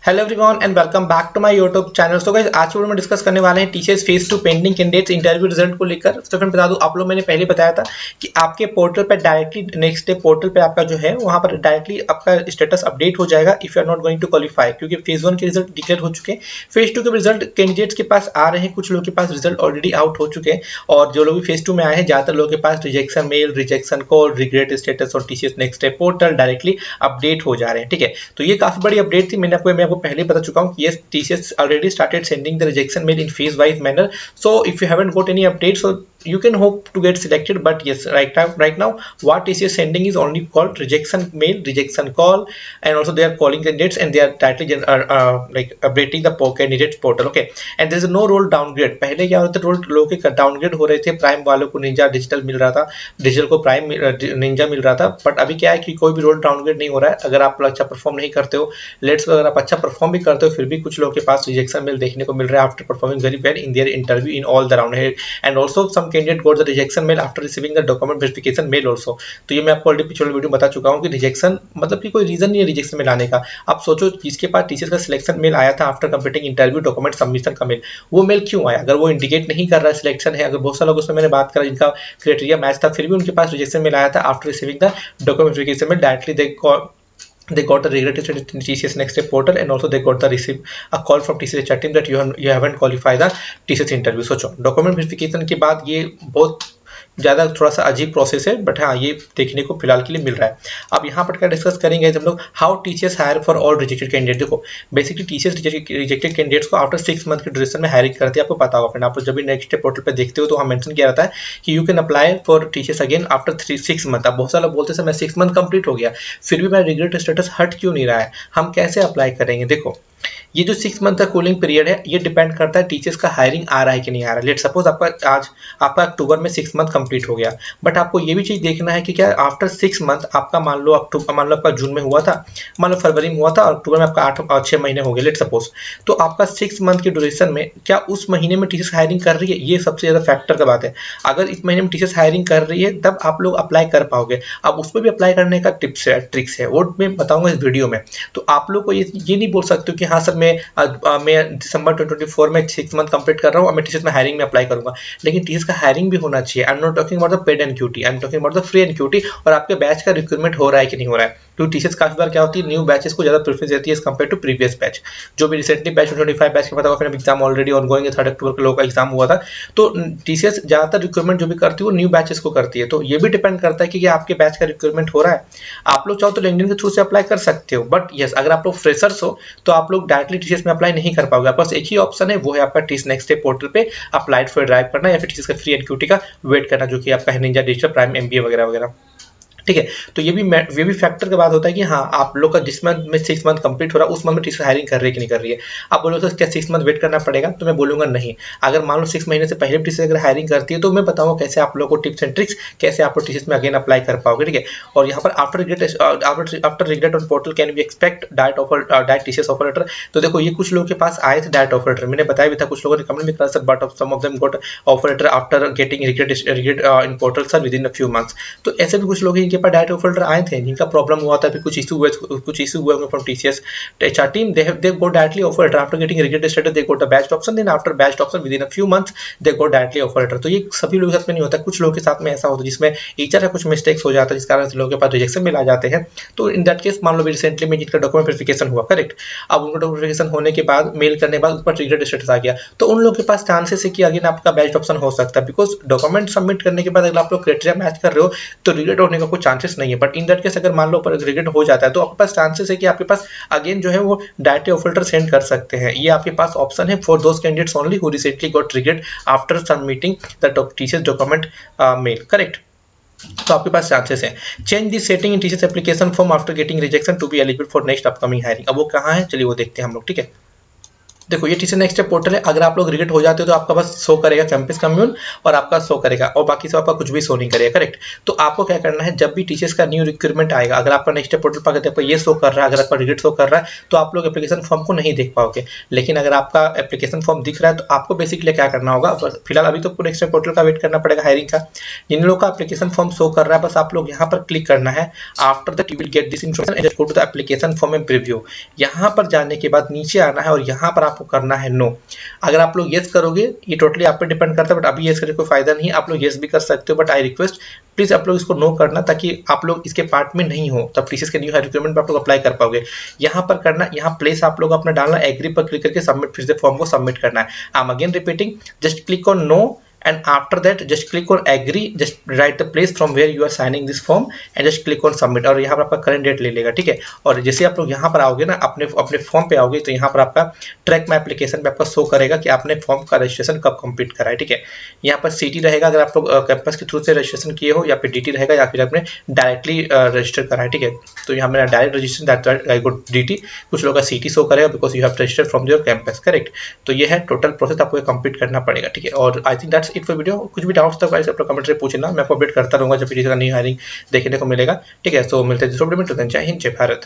Hello everyone and welcome back to my YouTube channel. तो guys आज video में discuss करने वाले हैं TCS phase 2 pending candidates interview result को लेकर। तो फिर बता दूं, आप लोग मैंने पहले बताया था कि आपके पोर्टल पर डायरेक्टली नेक्स्ट डे पोर्टल पे आपका जो है वहां पर डायरेक्टली आपका स्टेटस अपडेट हो जाएगा if you are not going to qualify, क्योंकि फेज 1 के रिजल्ट डिक्लेयर हो चुके हैं। फेज 2 के रिजल्ट कैंडिडेट्स के पास आ रहे हैं, कुछ लोगों के पास रिजल्ट ऑलरेडी आउट हो चुके हैं और जो लोग भी फेज 2 में आए हैं ज्यादातर लोगों के पास rejection mail, rejection call, regret status और TCS next day portal directly update हो जा रहे हैं। ठीक है, तो ये काफी बड़ी अपडेट थी। मैं आपको पहले बता चुका हूँ। Yes, TCS already started sending the rejection mail in phase-wise manner. So if you haven't got any updates, so you can hope to get selected. But yes, right now, what TCS sending is only called rejection mail, rejection call, and also they are calling candidates and they are directly like updating the candidates portal. Okay, and there is no role downgrade. पहले क्या होता था, role लोगों के downgrade हो रहे थे। Prime वालों को निंजा डिजिटल मिल रहा था, डिजिटल को प्राइम निंजा मिल रहा था। बट अभी क्या है कि कोई भी रोल डाउनग्रेड नहीं हो रहा है। अगर आप अच्छा परफॉर्म नहीं करते हो, लेट्स अगर आप अच्छा परफॉर्म भी करते हो, फिर भी कुछ लोगों के पास रिजेक्शन मेल देखने को मिल रहा है after performing very well in their interview in all the round है। And also some candidate got the rejection mail after receiving the document verification mail also. तो ये मैं आपको ऑलरेडी पिछले वीडियो बता चुका हूँ कि रिजेक्शन मतलब कि कोई रीजन नहीं है रिजेक्शन मेल आने का। आप सोचो, जिसके पास टीचर का सिलेक्शन मेल आया था after completing interview document submission का मेल, वो मेल क्यों आया? अगर वो इंडिकेट नहीं कर रहा है सिलेक्शन है, अगर बहुत सारे लोग उसमें मैंने बात करा जिनका क्राइटेरिया मैच था, फिर भी उनके पास रिजेक्शन मेल आया था after receiving the document verification mail, directly they got the regret in TCS next day portal and also they got the receive a call from TCS chat team that you haven't qualified the TCS interview। सोचो, document verification के बाद ये बहुत ज़्यादा थोड़ा सा अजीब process है, बट हाँ ये देखने को फिलहाल के लिए मिल रहा है। अब यहाँ पर क्या डिस्कस करेंगे हम लोग, how TCS hire for all rejected candidate. देखो बेसिकली टीसीएस रिजेक्टेड कैंडिडेट्स को आफ्टर 6 मंथ के ड्यूरेशन में हायरिंग करती है। आपको पता होगा, आप जब भी नेक्स्ट पोर्टल पे देखते हो तो वहाँ मेंशन किया रहता है कि you can apply for TCS again after 6 month. अब बहुत सारे लोग बोलते हैं मैं 6 मंथ कंप्लीट हो गया, फिर भी मेरा रिग्रेट स्टेटस हट क्यों नहीं रहा है, हम कैसे अप्लाई करेंगे? देखो ये जो 6 मंथ का कूलिंग पीरियड है, ये डिपेंड करता है टीचर्स का हायरिंग आ रहा है कि नहीं आ रहा है। लेट सपोज आपका अक्टूबर में 6 मंथ कंप्लीट हो गया, बट आपको ये भी चीज देखना है कि क्या आफ्टर 6 मंथ आपका मान लो आपका जून में हुआ था, मान लो फरवरी में हुआ था और अक्टूबर में आपका 6 महीने हो गए लेट सपोज। तो आपका 6 मंथ की ड्यूरेशन में क्या उस महीने में टीचर्स हायरिंग कर रही है? ये सबसे ज्यादा फैक्टर का बात है। अगर इस महीने में टीचर्स हायरिंग कर रही है तब आप लोग अप्लाई कर पाओगे। अब उस पर भी अप्लाई करने का टिप्स है, ट्रिक्स है, वो मैं बताऊंगा इस वीडियो में। तो आप लोग को ये नहीं बोल सकते कि हाँ सर मैं दिसंबर 2024 में 6 मंथ कंप्लीट कर रहा हूँ और मैं टीचर्स में हायरिंग में अप्लाई करूंगा। लेकिन टीचर्स का हायरिंग भी होना चाहिए। I am not talking about the paid NQT, I am talking about the free NQT. और आपके बैच का रिक्रूटमेंट हो रहा है कि नहीं हो रहा है, क्योंकि टीचर्स काफी बार क्या होती है, न्यू बैचेस को ज्यादा प्रेफरेंस देती है as compare to previous batch. जो भी रिसेंटली बैच 25 बैच के पता होगा, फिर एग्जाम ऑलरेडी ऑनगोइंग है, 3 अक्टूबर के लोगों का एग्जाम हुआ था। तो टीचर्स ज्यादातर रिक्रूटमेंट जो भी करती है वो न्यू बैचेस को करती है। तो ये भी डिपेंड करता है कि आपके बैच का रिक्रूटमेंट हो रहा है। आप लोग चाहो तो लिंक्डइन के थ्रू से अप्लाई कर सकते हो, बट यस अगर आप लोग फ्रेशर्स हो तो आप लोग डायरेक्टली टीचर्स में अप्लाई नहीं कर पाओगे। आपके पास एक ही ऑप्शन है, वो है आपका टीचर्स नेक्स्ट डे पोर्टल पे अप्लाइड फॉर ड्राइव करना या फिर टीचर्स का फ्री एनक्यूटी का वेट करना, जो कि आपका है निंजा डिजिटल प्राइम एमबीए वगैरह वगैरह। ठीक है, तो ये भी फैक्टर का बात होता है कि हाँ आप लोग का जिस मंथ में 6 मंथ कंप्लीट हो रहा है उस मंथ में टीचर हायरिंग कर रही है कि नहीं कर रही है। आप बोलो तो क्या 6 मंथ वेट करना पड़ेगा? तो मैं बोलूंगा नहीं। अगर मान लो 6 महीने से पहले टीचर अगर हायरिंग करती है तो मैं बताऊंगा कैसे आप लोग को टिप्स एंड ट्रिक्स, कैसे आप लोग टीचर्स में अगेन अप्लाई कर पाओगे। ठीक है, और यहाँ पर after regret on portal can be expect direct teachers offer letter. तो देखो ये कुछ लोगों के पास आए थे डायरेक्ट ऑफर लेटर, मैंने बताया भी था, कुछ लोगों ने कमेंट भी करा sir but some of them got offer letter after getting regret in portal sir within a few months. तो ऐसे भी कुछ लोग इनके पास डायरेक्ट ऑफर लेटर थे जिनका प्रॉब्लम हुआ था, फिर कुछ इशू हुए from TCS HR team, they go directly offer letter after getting regret status, they got the batched option, then after batched option within a few months they go directly offer letter। तो ये सभी लोगों के साथ में नहीं होता, कुछ लोगों के साथ में ऐसा होता है जिसमें एचआर का कुछ मिस्टेक्स हो जाता है जिस कारण से लोगों के पास रिजेक्शन मेल आ जाते हैं। तो इन दैट केस मान लो रिसेंटली में जिनका डॉक्यूमेंट वेरिफिकेशन हुआ करेक्ट, अब उनका डॉक्यूमेंट वेरिफिकेशन होने के बाद मेल करने के बाद ऊपर रिग्रेट स्टेटस आ गया, तो उन लोगों के पास चांसेस है कि अगेन आपका बैच ऑप्शन हो सकता है। बिकॉज डॉक्यूमेंट सबमिट करने के बाद अगर आप लोग क्राइटेरिया मैच कर रहे हो तो रिग्रेट होने का कोई चांसेस नहीं है। बट इन दैट केस अगर मान लो रिग्रेट हो जाता है तो आपके पास चांसेस है कि आपके पास अगेन जो है वो डायरेक्ट ऑफर लेटर सेंड कर सकते हैं। ये आपके पास ऑप्शन है for those candidates only who recently got regret after submitting the teachers document mail correct. तो आपके पास चांसेस है। Change the setting in teachers application form after getting rejection to be eligible for next upcoming hiring. अब वो कहाँ है, चलिए वो देखते हैं हम लोग। ठीक है, देखो ये टीसी नेक्स्ट पोर्टल है, अगर आप लोग रिजेक्ट हो जाते हो तो आपका बस शो करेगा कैंपस कम्यून और आपका शो करेगा और बाकी सब आपका कुछ भी शो नहीं करेगा, करेक्ट। तो आपको क्या करना है, जब भी टीचर्स का न्यू रिक्रूटमेंट आएगा, अगर आपका नेक्स्ट पोर्टल पर आपको ये शो कर रहा है, अगर आपका रिजेक्ट शो कर रहा है तो आप लोग एप्लीकेशन फॉर्म को नहीं देख पाओगे। लेकिन अगर आपका एप्लीकेशन फॉर्म दिख रहा है तो आपको बेसिकली क्या करना होगा, फिलहाल अभी तो नेक्स्ट पोर्टल का वेट करना पड़ेगा हायरिंग का। जिन लोगों का एप्लीकेशन फॉर्म शो कर रहा है बस आप लोग यहाँ पर क्लिक करना है। After that you will get this information and go to the application form and preview. यहाँ पर जाने के बाद नीचे आना है और यहाँ पर आपको करना है नो। अगर आप लोग येस करोगे, ये टोटली आप पे डिपेंड करता है, बट अभी येस करने कोई फायदा नहीं है, आप लोग येस भी कर सकते हो, बट आई रिक्वेस्ट प्लीज आप लोग इसको नो करना ताकि आप लोग इसके पार्ट में नहीं हो, तब टीसीएस के न्यू हायर रिक्रूटमेंट में आप लोग अप्लाई कर पाओगे। यहाँ पर करना, यहाँ प्लेस आप लोग अपना डालना, एग्री पर क्लिक करके सबमिट, फिर से फॉर्म को सबमिट करना है। I am again repeating, just click on no and after that just click on agree, just write the place from where you are signing this form and just click on submit और यहाँ पर आपका current date ले लेगा, ठीक है। और जैसे आप लोग यहाँ पर आओगे ना, अपने फॉर्म पे आओगे तो यहाँ पर आपका ट्रैक माई एप्लीकेशन पे आपका शो करेगा कि आपने फॉर्म का रजिस्ट्रेशन कब कंप्लीट करा है, ठीक है। यहाँ पर सीटी रहेगा अगर आप लोग कैंपस के थ्रू से रजिस्ट्रेशन किए हो, या फिर डीटी रहेगा या फिर आपने डायरेक्टली रजिस्टर करा है, ठीक है। तो यहाँ मेरा direct registration I got DT, कुछ लोग का सीटी शो करेगा because you have registered from your campus, correct. तो ये है टोटल प्रोसेस, आपको कंप्लीट करना पड़ेगा, ठीक है। और I think that's it for video. कुछ भी डाउट्स तक गाइस आप लोग कमेंट में पूछना, मैं आपको अपडेट करता रहूंगा जब टीचर का न्यू हायरिंग देखने को मिलेगा, ठीक है। सो मिलते हैं दूसरे वीडियो में, तो जय हिंद जय भारत।